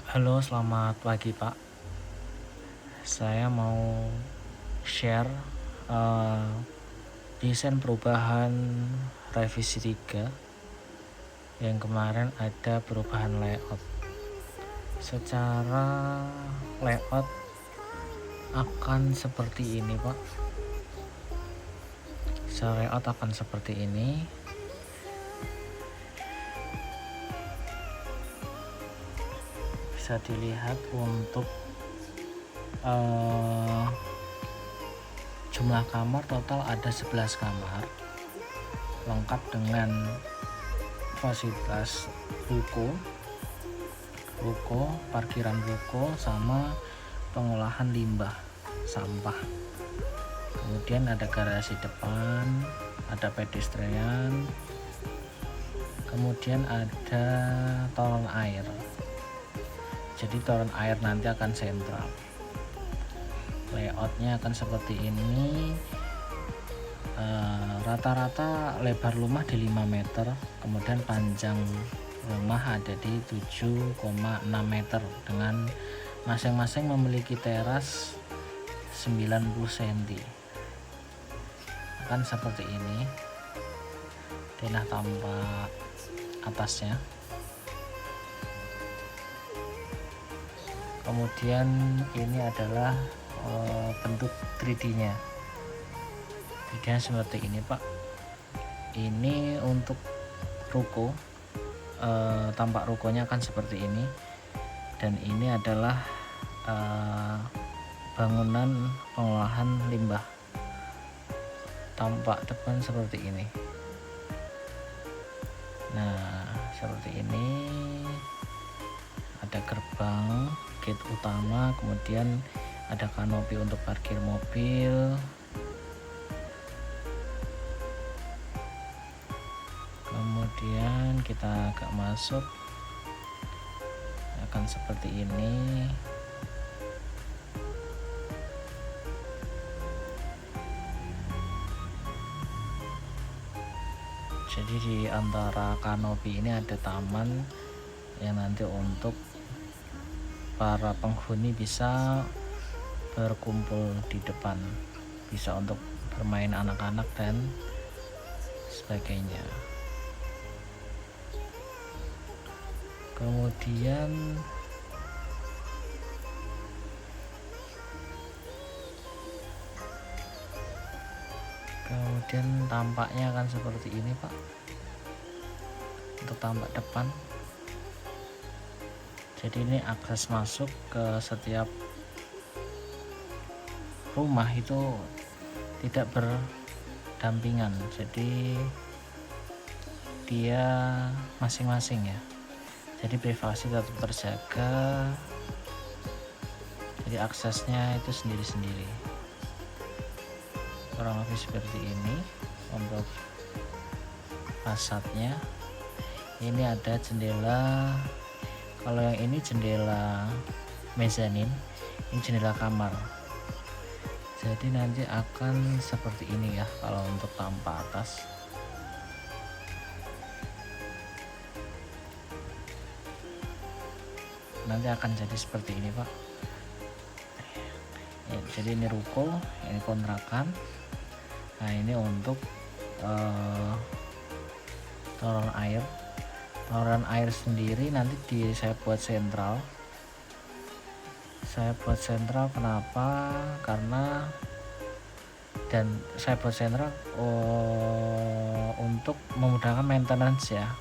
Halo, selamat pagi Pak. Saya mau share eh, desain perubahan revisi 3 yang kemarin ada perubahan layout. Secara layout akan seperti ini Pak. Secara layout akan seperti ini. Bisa dilihat untuk jumlah kamar total ada 11 kamar, lengkap dengan fasilitas ruko, parkiran ruko, sama pengolahan limbah sampah. Kemudian ada garasi depan, ada pedestrian, kemudian ada toren air. Jadi toren air nanti akan sentral. Layoutnya akan seperti ini. Rata-rata lebar rumah di 5 meter, kemudian panjang rumah ada di 7,6 meter dengan masing-masing memiliki teras 90 cm. Akan seperti ini denah tampak atasnya. Kemudian ini adalah bentuk 3D nya seperti ini Pak. Ini untuk ruko, tampak rukonya akan seperti ini, dan ini adalah bangunan pengolahan limbah. Tampak depan seperti ini. Nah, seperti ini. Ada gerbang, gate utama, kemudian ada kanopi untuk parkir mobil. Kemudian kita agak masuk, akan seperti ini. Jadi di antara kanopi ini ada taman yang nanti untuk para penghuni bisa berkumpul di depan, bisa untuk bermain anak-anak dan sebagainya. Kemudian tampaknya akan seperti ini Pak, untuk tampak depan. Jadi ini akses masuk ke setiap rumah itu tidak berdampingan, jadi dia masing-masing ya, jadi privasi tetap terjaga, jadi aksesnya itu sendiri-sendiri. Kurang lebih seperti ini untuk fasadnya. Ini ada jendela, kalau yang ini jendela mezanin, ini jendela kamar. Jadi nanti akan seperti ini ya kalau untuk tampak atas. Nanti akan jadi seperti ini Pak ya, jadi ini ruko, ini kontrakan. Nah, ini untuk toren air sendiri nanti saya buat sentral. Kenapa? Karena saya buat sentral untuk memudahkan maintenance ya.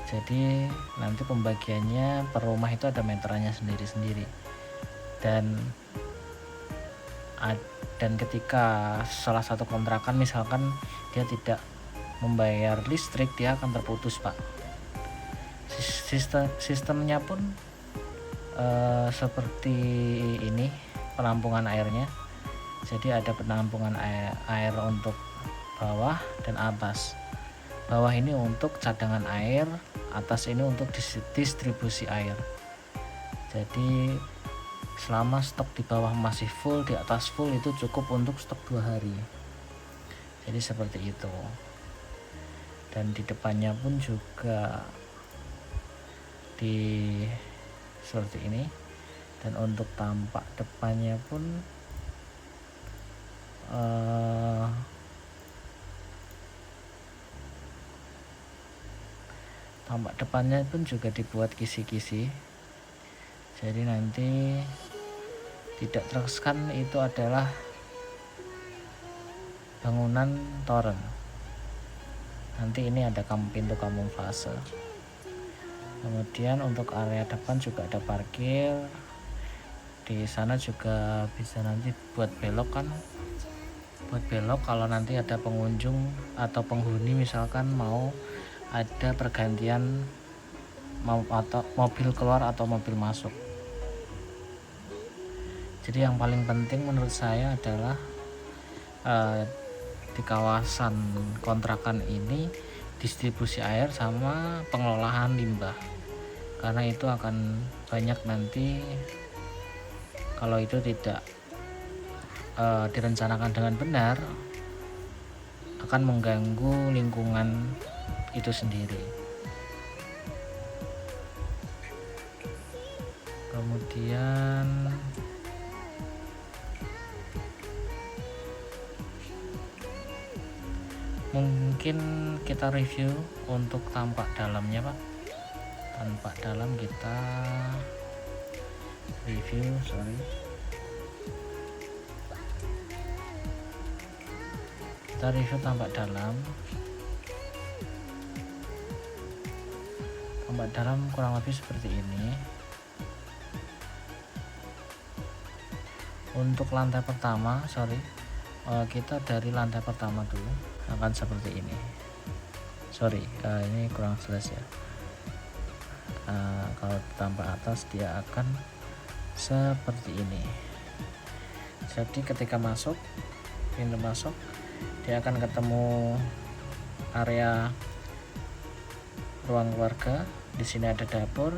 Jadi nanti pembagiannya per rumah itu ada meterannya sendiri-sendiri, dan ketika salah satu kontrakan misalkan dia tidak membayar listrik, dia akan terputus Pak. Sistemnya pun seperti ini penampungan airnya. Jadi ada penampungan air untuk bawah dan atas. Bawah ini untuk cadangan air, atas ini untuk distribusi air. Jadi selama stok di bawah masih full, di atas full, itu cukup untuk stok 2 hari. Jadi seperti itu. Dan di depannya pun juga seperti ini. Dan untuk tampak depannya pun juga dibuat kisi-kisi, jadi nanti tidak terkesan itu adalah bangunan toren. Nanti ini ada pintu kamuflase. Kemudian untuk area depan juga ada parkir. Di sana juga bisa nanti buat belok kan, buat belok kalau nanti ada pengunjung atau penghuni misalkan mau ada pergantian atau mobil keluar atau mobil masuk. Jadi yang paling penting menurut saya adalah di kawasan kontrakan ini distribusi air sama pengelolaan limbah, karena itu akan banyak nanti kalau itu tidak direncanakan dengan benar akan mengganggu lingkungan itu sendiri. Kemudian mungkin kita review untuk tampak dalamnya Pak. Tampak dalam kita review, kita review tampak dalam. Tampak dalam kurang lebih seperti ini. Untuk lantai pertama, kita dari lantai pertama dulu akan seperti ini. Ini kurang jelas ya. Kalau tampak atas dia akan seperti ini. Jadi ketika pintu masuk dia akan ketemu area ruang keluarga. Di sini ada dapur,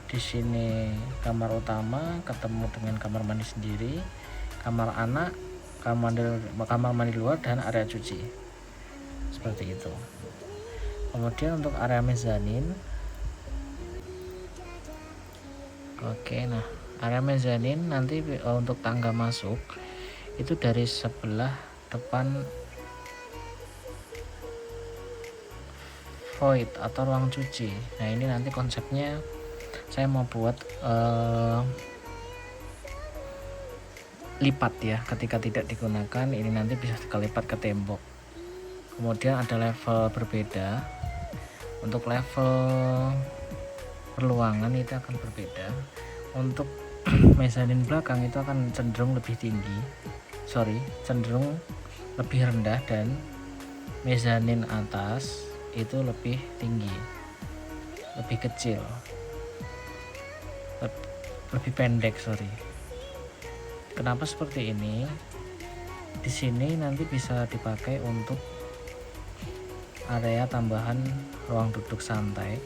di sini kamar utama ketemu dengan kamar mandi sendiri, kamar anak, kamar mandi luar, dan area cuci. Seperti itu. Kemudian untuk area mezanin, area mezanin nanti untuk tangga masuk itu dari sebelah depan void atau ruang cuci. Nah ini nanti konsepnya saya mau buat lipat ya, ketika tidak digunakan ini nanti bisa dikelipat ke tembok. Kemudian ada level berbeda. Untuk level perluangan itu akan berbeda. Untuk mezanin belakang itu akan cenderung lebih rendah, dan mezanin atas itu lebih tinggi, lebih kecil, lebih pendek. Kenapa seperti ini? Di sini nanti bisa dipakai untuk area tambahan ruang duduk santai.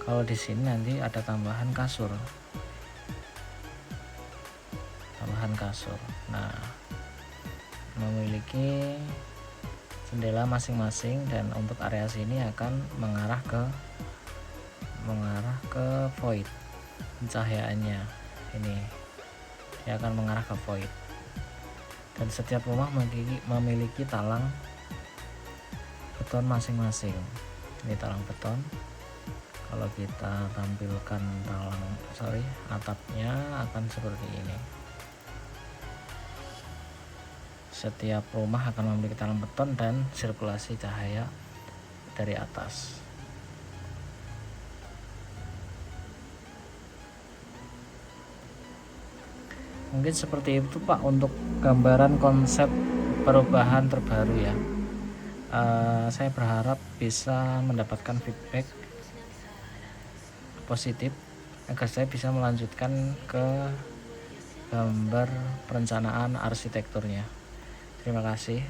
Kalau di sini nanti ada tambahan kasur. Nah, memiliki jendela masing-masing, dan untuk area sini akan mengarah ke void. Pencahayaannya ini dia akan mengarah ke void, dan setiap rumah memiliki talang beton masing-masing. Ini talang beton. Kalau kita tampilkan atapnya akan seperti ini. Setiap rumah akan memiliki talang beton dan sirkulasi cahaya dari atas. Mungkin seperti itu Pak untuk gambaran konsep perubahan terbaru ya. Saya berharap bisa mendapatkan feedback positif agar saya bisa melanjutkan ke gambar perencanaan arsitekturnya. Terima kasih.